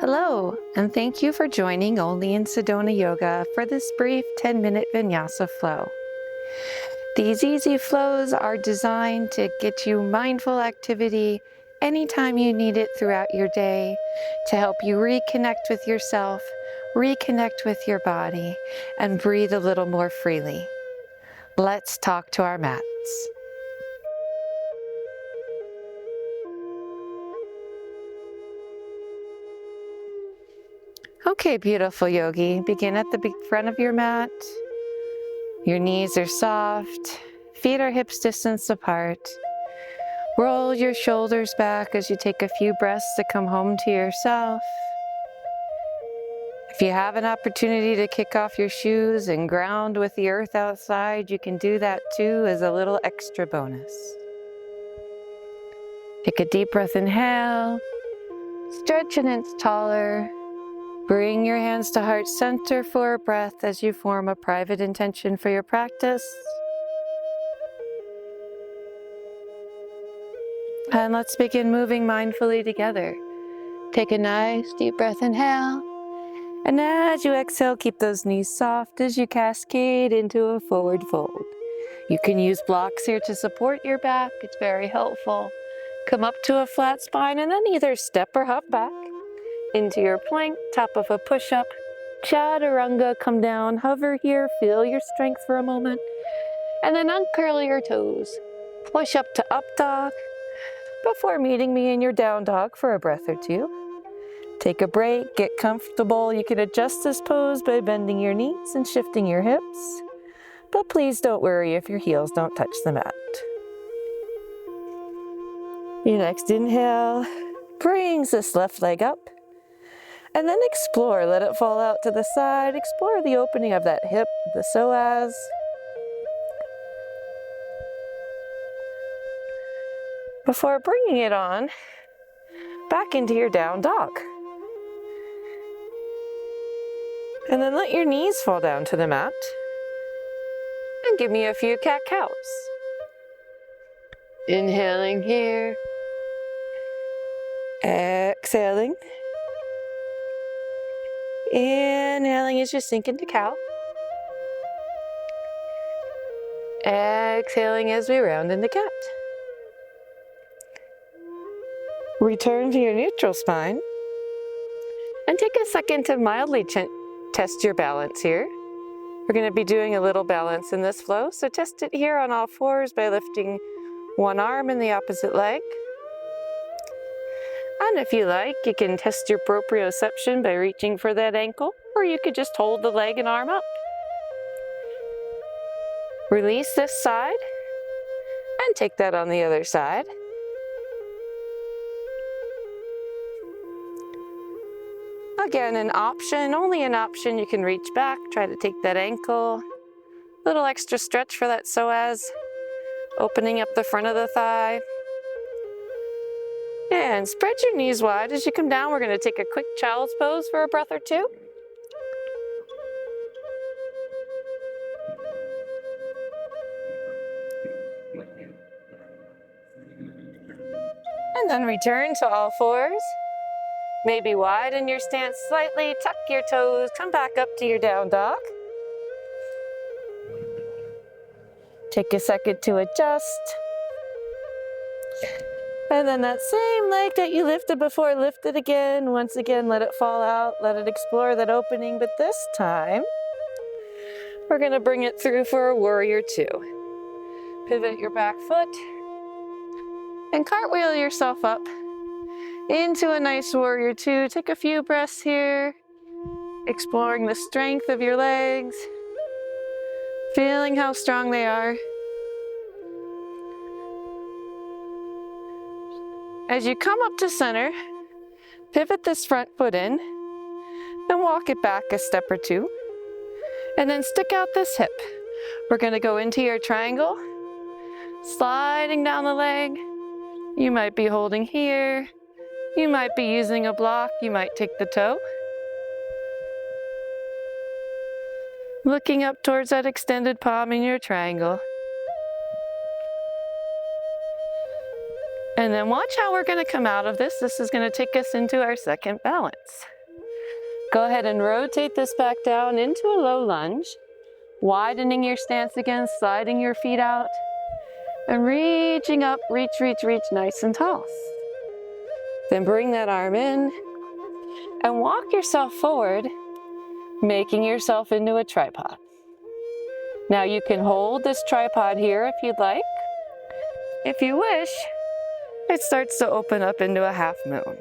Hello, and thank you for joining Only in Sedona Yoga for this brief 10-minute Vinyasa flow. These easy flows are designed to get you mindful activity anytime you need it throughout your day to help you reconnect with yourself, reconnect with your body, and breathe a little more freely. Let's talk to our mats. Okay, beautiful yogi. Begin at the front of your mat. Your knees are soft, feet are hips distance apart. Roll your shoulders back as you take a few breaths to come home to yourself. If you have an opportunity to kick off your shoes and ground with the earth outside, you can do that too as a little extra bonus. Take a deep breath, inhale, stretch an inch taller. Bring your hands to heart center for a breath as you form a private intention for your practice. And let's begin moving mindfully together. Take a nice deep breath, inhale. And as you exhale, keep those knees soft as you cascade into a forward fold. You can use blocks here to support your back. It's very helpful. Come up to a flat spine and then either step or hop back into your plank, top of a push-up, chaturanga, come down, hover here, feel your strength for a moment, and then uncurl your toes. Push up to up dog before meeting me in your down dog for a breath or two. Take a break, get comfortable. You can adjust this pose by bending your knees and shifting your hips, but please don't worry if your heels don't touch the mat. Your next inhale brings this left leg up. And then explore, let it fall out to the side. Explore the opening of that hip, the psoas. Before bringing it on, back into your down dog. And then let your knees fall down to the mat. And give me a few cat-cows. Inhaling here. Exhaling. Inhaling as you sink into cow. Exhaling as we round into cat. Return to your neutral spine. And take a second to mildly test your balance here. We're going to be doing a little balance in this flow, so test it here on all fours by lifting one arm and the opposite leg. And if you like, you can test your proprioception by reaching for that ankle, or you could just hold the leg and arm up. Release this side, and take that on the other side. Again, an option, only an option, you can reach back, try to take that ankle. Little extra stretch for that psoas, opening up the front of the thigh. And spread your knees wide as you come down. We're going to take a quick child's pose for a breath or two. And then return to all fours. Maybe widen your stance slightly, tuck your toes, come back up to your down dog. Take a second to adjust. And then that same leg that you lifted before, lift it again. Once again, let it fall out, let it explore that opening, but this time, we're gonna bring it through for a warrior two. Pivot your back foot, and cartwheel yourself up into a nice warrior two. Take a few breaths here, exploring the strength of your legs, feeling how strong they are. As you come up to center, pivot this front foot in and walk it back a step or two. And then stick out this hip. We're gonna go into your triangle, sliding down the leg. You might be holding here. You might be using a block. You might take the toe. Looking up towards that extended palm in your triangle. And And then watch how we're going to come out of this. This is going to take us into our second balance. Go ahead and rotate this back down into a low lunge, widening your stance again, sliding your feet out, and reaching up, reach, reach, reach, nice and tall. Then bring that arm in and walk yourself forward, making yourself into a tripod. Now you can hold this tripod here if you'd like. If you wish, it starts to open up into a half moon.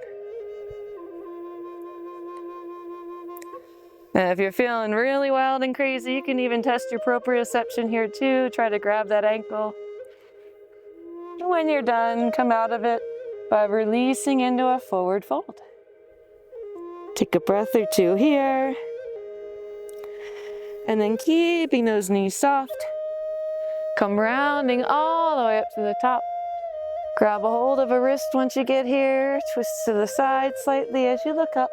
And if you're feeling really wild and crazy, you can even test your proprioception here too. Try to grab that ankle. And when you're done, come out of it by releasing into a forward fold. Take a breath or two here. And then keeping those knees soft, come rounding all the way up to the top. Grab a hold of a wrist once you get here. Twist to the side slightly as you look up.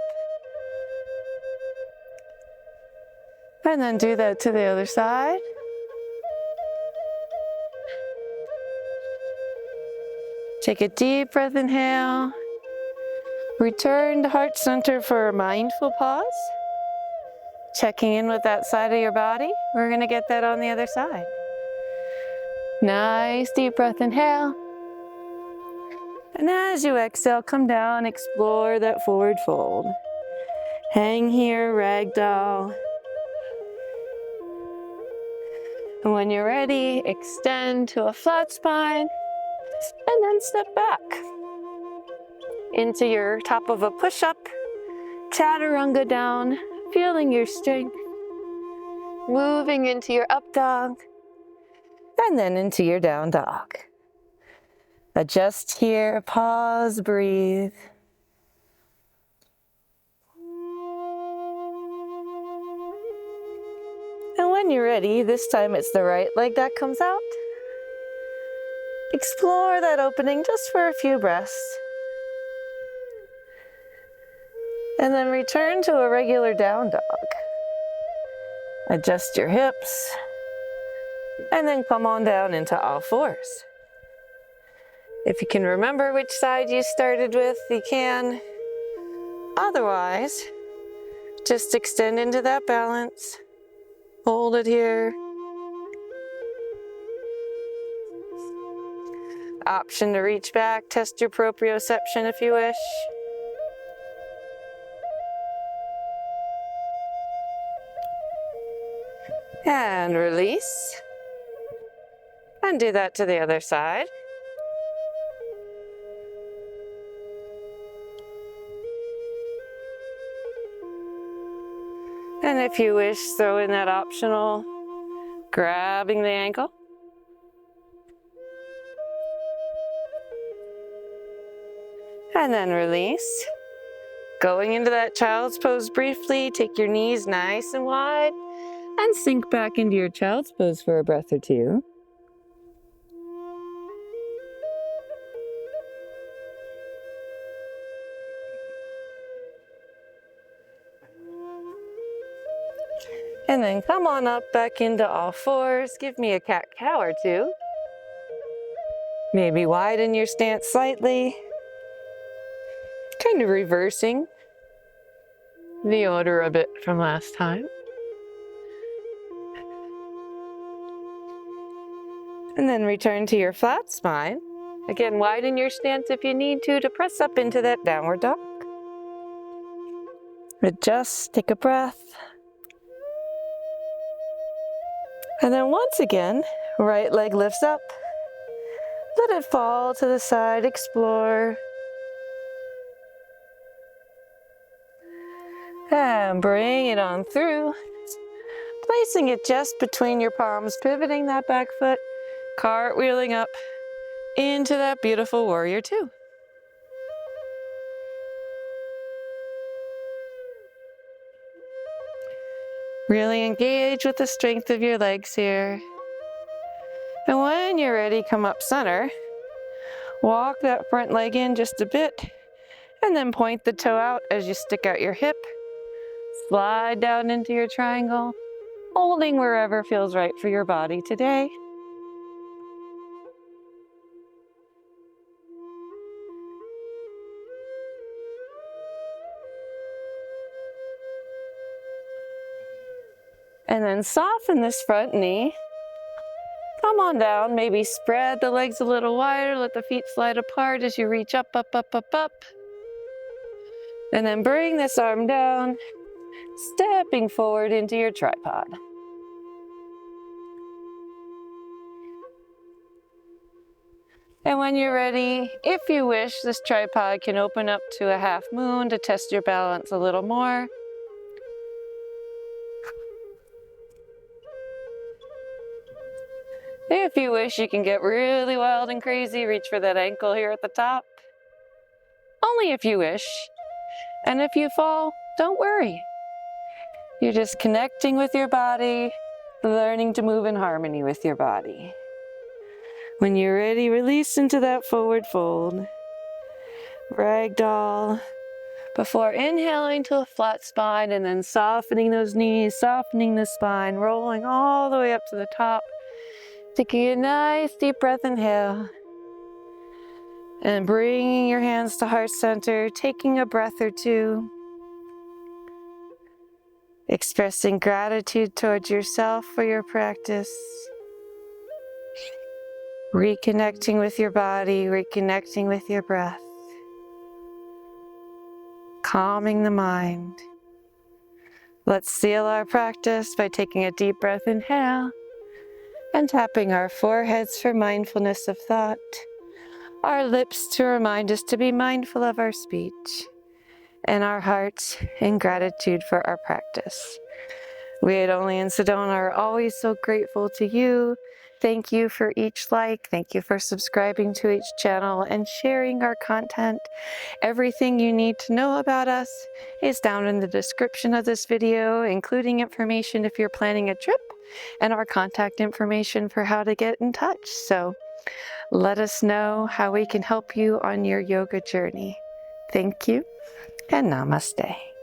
And then do that to the other side. Take a deep breath, inhale. Return to heart center for a mindful pause. Checking in with that side of your body. We're gonna get that on the other side. Nice deep breath, inhale. And as you exhale, come down, explore that forward fold. Hang here, ragdoll. And when you're ready, extend to a flat spine, and then step back into your top of a push-up, chaturanga down, feeling your strength, moving into your up dog, and then into your down dog. Adjust here, pause, breathe. And when you're ready, this time it's the right leg that comes out. Explore that opening just for a few breaths. And then return to a regular down dog. Adjust your hips. And then come on down into all fours. If you can remember which side you started with, you can. Otherwise, just extend into that balance. Hold it here. Option to reach back, test your proprioception if you wish. And release. And do that to the other side. And if you wish, throw in that optional grabbing the ankle. And then release. Going into that child's pose briefly, take your knees nice and wide and sink back into your child's pose for a breath or two. And then come on up back into all fours. Give me a cat-cow or two. Maybe widen your stance slightly. Kind of reversing the order a bit from last time. And then return to your flat spine. Again, widen your stance if you need to press up into that downward dog. Adjust, take a breath. And then once again, right leg lifts up. Let it fall to the side, explore. And bring it on through. Placing it just between your palms, pivoting that back foot, cartwheeling up into that beautiful warrior two. Really engage with the strength of your legs here. And when you're ready, come up center. Walk that front leg in just a bit, and then point the toe out as you stick out your hip. Slide down into your triangle, holding wherever feels right for your body today. And then soften this front knee. Come on down, maybe spread the legs a little wider, let the feet slide apart as you reach up, up, up, up, up. And then bring this arm down, stepping forward into your tripod. And when you're ready, if you wish, this tripod can open up to a half moon to test your balance a little more. If you wish, you can get really wild and crazy, reach for that ankle here at the top. Only if you wish. And if you fall, don't worry. You're just connecting with your body, learning to move in harmony with your body. When you're ready, release into that forward fold. Ragdoll. Before inhaling to a flat spine and then softening those knees, softening the spine, rolling all the way up to the top. Taking a nice deep breath, inhale. And bringing your hands to heart center, taking a breath or two. Expressing gratitude towards yourself for your practice. Reconnecting with your body, reconnecting with your breath. Calming the mind. Let's seal our practice by taking a deep breath, inhale, and tapping our foreheads for mindfulness of thought, our lips to remind us to be mindful of our speech, and our hearts in gratitude for our practice. We at Only in Sedona are always so grateful to you. Thank you for each like. Thank you for subscribing to each channel and sharing our content. Everything you need to know about us is down in the description of this video, including information if you're planning a trip and our contact information for how to get in touch. So let us know how we can help you on your yoga journey. Thank you and namaste.